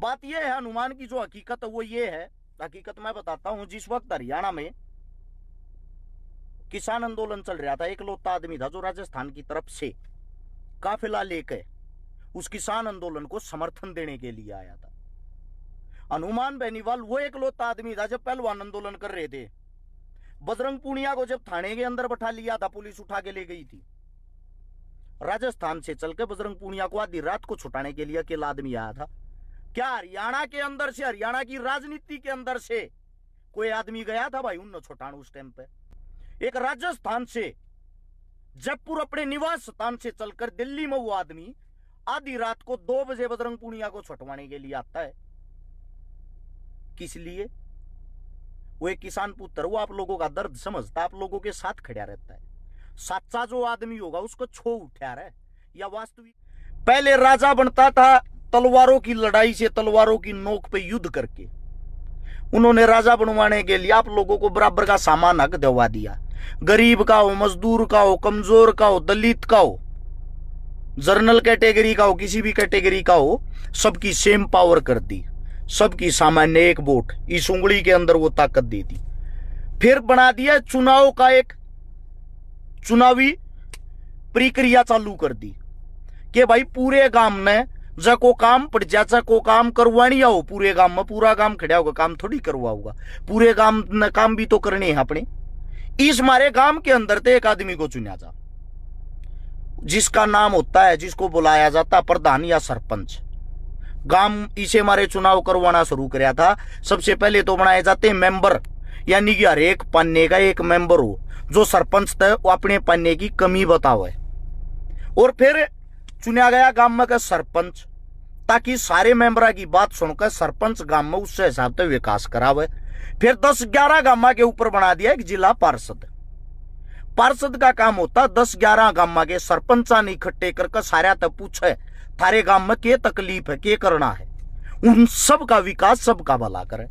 बात यह है हनुमान की जो हकीकत है वो ये है, हकीकत मैं बताता हूं। जिस वक्त हरियाणा में किसान आंदोलन चल रहा था, एक लौता आदमी था जो राजस्थान की तरफ से काफिला लेकर उस किसान आंदोलन को समर्थन देने के लिए आया था। हनुमान बेनीवाल वो एक लौता आदमी था जब पहलवान आंदोलन कर रहे थे। बजरंग पूनिया को जब थाने के अंदर बैठा लिया था, पुलिस उठा के ले गई थी। राजस्थान से चलकर बजरंग पूनिया को आधी रात को छुटाने के लिए अकेला आदमी आया था। क्या हरियाणा के अंदर से, हरियाणा की राजनीति के अंदर से कोई आदमी गया था भाई उन छुटाने उस टाइम पे? एक राजस्थान से जयपुर अपने निवास स्थान से चलकर दिल्ली में वो आदमी आधी रात को 2 बजे बजरंग पूनिया को छुटवाने के लिए आता है। किस लिए? वो एक किसान पुत्र, वो आप लोगों का दर्द समझता, आप लोगों के साथ खड़ा रहता है। सच्चा जो आदमी होगा उसको छो उठा रहा है या वास्तविक? पहले राजा बनता था तलवारों की लड़ाई से, तलवारों की नोक पे युद्ध करके। उन्होंने राजा बनवाने के लिए आप लोगों को बराबर का सामान हक दिलवा दिया। गरीब का हो, मजदूर का हो, कमजोर का हो, दलित का हो, जर्नल कैटेगरी का हो, किसी भी कैटेगरी का हो, सबकी सेम पावर कर दी, सबकी सामान्य एक वोट, इस उंगली के अंदर वो ताकत दे दी। फिर बना दिया चुनाव का एक चुनावी प्रक्रिया चालू कर दी कि भाई पूरे गांव में जको काम पड़ जा, को काम करवानी हो पूरे गांव में, पूरा गांव खड़ा होगा, काम थोड़ी करवाऊगा, पूरे गांव ने काम भी तो करने हैं अपने। इस मारे गांव के अंदर तो एक आदमी को चुना जा, जिसका नाम होता है, जिसको बुलाया जाता प्रधान या सरपंच। गांव इसे मारे चुनाव करवाना शुरू कराया था। सबसे पहले तो बनाए जाते मेंबर, यानी कि हर एक पन्ने का एक मेंबर हो जो सरपंच था, वो अपने पन्ने की कमी बतावे। और फिर चुना गया गांव में का सरपंच, ताकि सारे मेंबरा की बात सुनकर सरपंच गांव में उससे हिसाब से विकास करावे। फिर 10-11 गांव के ऊपर बना दिया एक जिला पार्षद। पार्षद का काम होता 10-11 गांव के सरपंचा ने इकट्ठे करके सारा तक पूछे थारे गांव में क्या तकलीफ है, क्या करना है, उन सब का विकास, सबका भला करे।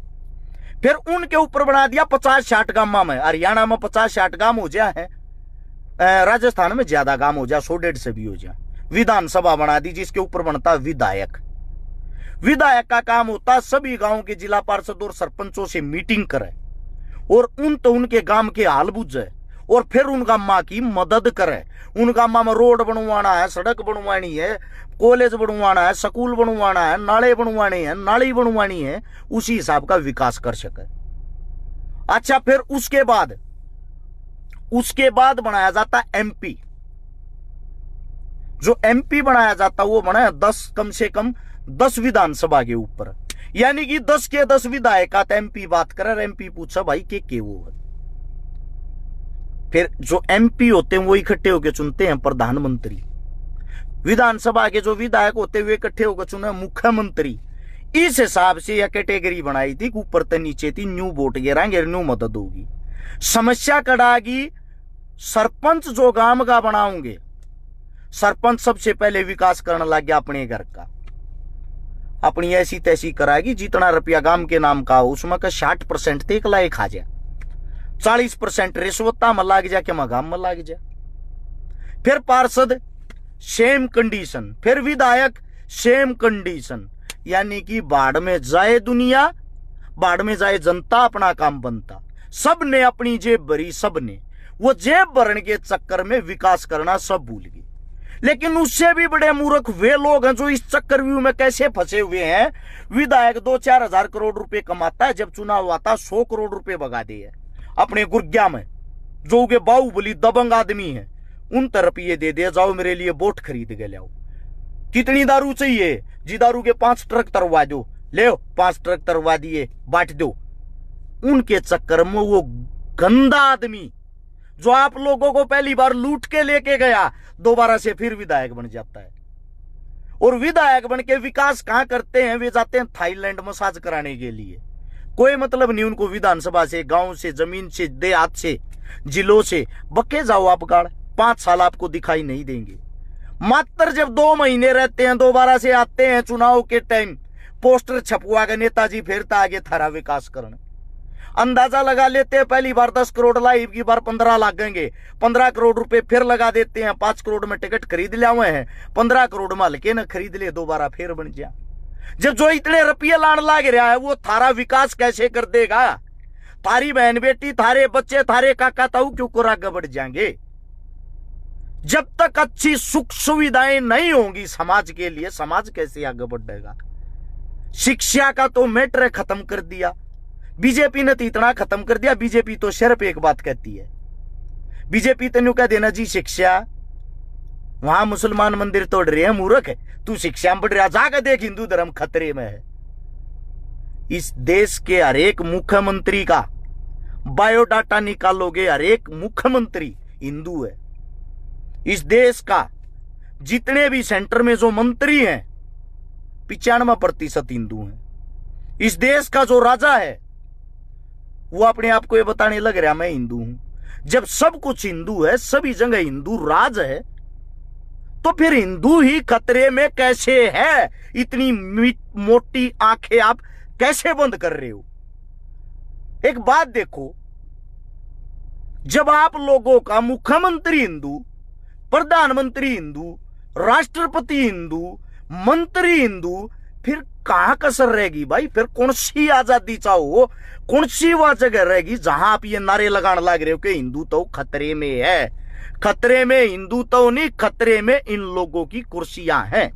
फिर उनके ऊपर बना दिया 50-60 गांव में। हरियाणा में 50-60 गांव हो जाए, राजस्थान में ज्यादा गांव हो जाए, 100-150 से भी हो जाए। विधानसभा बना दी जिसके ऊपर बनता विधायक। विधायक का काम होता सभी गांव के जिला पार्षद और सरपंचों से मीटिंग करे और उनके गांव के हाल बुझे और फिर उन गांव की मदद करे। उन गांव में रोड बनवाना है, सड़क बनवानी है, कॉलेज बनवाना है, स्कूल बनवाना है, नाले बनवाने हैं, नाली बनवानी है, उसी हिसाब का विकास कर सके। अच्छा, फिर उसके बाद बनाया जाता एमपी। जो एमपी बनाया जाता वो बना 10, कम से कम 10 विधानसभा के ऊपर, यानी कि 10 के 10 विधायक आते एमपी बात करे। एमपी पूछा भाई के वो है। फिर जो एमपी होते हैं वो इकट्ठे होकर चुनते हैं प्रधानमंत्री। विधानसभा के जो विधायक होते हुए इकट्ठे होकर चुने मुख्यमंत्री। इस हिसाब से यह कैटेगरी बनाई थी, ऊपर से नीचे थी, न्यू वोट गिराएंगे, न्यू मदद होगी। समस्या कड़ागी सरपंच जो गांव का बनाओगे, सरपंच सबसे पहले विकास करने लग गया अपने घर का, अपनी ऐसी तैसी कराएगी, जितना रुपया गांव के नाम का हो उसमें का 60% तो एक लाए खा जाए, 40% रिश्वता में लाग जा के गांव में लाग जा। फिर पार्षद सेम कंडीशन, फिर विधायक सेम कंडीशन, यानी कि बाढ़ में जाए दुनिया, बाढ़ में जाए जनता, अपना काम बनता। सबने अपनी जेब भरी, सबने वो जेब भरने के चक्कर में विकास करना सब भूल गए। लेकिन उससे भी बड़े मूर्ख वे लोग हैं जो इस चक्रव्यूह में कैसे फंसे हुए हैं। विधायक 2-4 हजार करोड़ रुपए कमाता है, जब चुनाव आता 100 करोड़ रुपए भगा दे अपने गुर्गिया में, जो के बाहुबली दबंग आदमी है, उन तरफ ये दे दे, जाओ मेरे लिए बोट खरीद के लाओ। कितनी दारू चाहिए जी? दारू के 5 ट्रक तरवा दो, ले 5 ट्रक तरवा दिए, बांट दो। उनके चक्कर में वो गंदा आदमी जो आप लोगों को पहली बार लूट के लेके गया, दोबारा से फिर विधायक बन जाता है। और विधायक बन के विकास कहां करते हैं? वे जाते हैं थाईलैंड मसाज कराने के लिए। कोई मतलब नहीं उनको विधानसभा से, गांव से, जमीन से, देहात से, जिलों से। बक्के जाओ आप गाड़, 5 साल आपको दिखाई नहीं देंगे। मात्र जब 2 महीने रहते हैं, दोबारा से आते हैं चुनाव के टाइम, पोस्टर छपवा के नेताजी फिर आगे थारा विकास करना। अंदाजा लगा लेते हैं, पहली बार 10 करोड़ लाई, की बार 15 लागेंगे, 15 करोड़ रुपए फिर लगा देते हैं, 5 करोड़ में टिकट खरीद लिया हुए हैं, 15 करोड़ में हल्के न खरीद ले, दोबारा फिर बन जा। जब जो इतने रुपये लाने लाग रहा है वो थारा विकास कैसे कर देगा? थारी बहन बेटी, थारे बच्चे, थारे काका ताऊ क्यों को आगे बढ़ जाएंगे? जब तक अच्छी सुख सुविधाएं नहीं होंगी समाज के लिए, समाज कैसे आगे बढ़ेगा? शिक्षा का तो मैटर खत्म कर दिया बीजेपी ने, तो इतना खत्म कर दिया। बीजेपी तो सिर्फ एक बात कहती है, बीजेपी तेन कह देना जी शिक्षा, वहां मुसलमान मंदिर तोड़ रहे हैं, मूर्ख है तू शिक्षा में बढ़ रहा, जाकर देख हिंदू धर्म खतरे में है। इस देश के हर एक मुख्यमंत्री का बायोडाटा निकालोगे, हर एक मुख्यमंत्री हिंदू है। इस देश का जितने भी सेंटर में जो मंत्री हैं 95% हिंदू हैं। इस देश का जो राजा है वो अपने आप को ये बताने लग रहा मैं हिंदू हूं। जब सब कुछ हिंदू है, सभी जगह हिंदू राज है, तो फिर हिंदू ही खतरे में कैसे है? इतनी मोटी आंखें आप कैसे बंद कर रहे हो? एक बात देखो, जब आप लोगों का मुख्यमंत्री हिंदू, प्रधानमंत्री हिंदू, राष्ट्रपति हिंदू, मंत्री हिंदू, फिर कहां कसर रहेगी भाई? फिर कौन सी आजादी चाहो, कौन सी वह जगह रहेगी जहां आप ये नारे लगाने लग रहे हो कि हिंदू तो खतरे में है? खतरे में हिंदू तो नहीं, खतरे में इन लोगों की कुर्सियां हैं।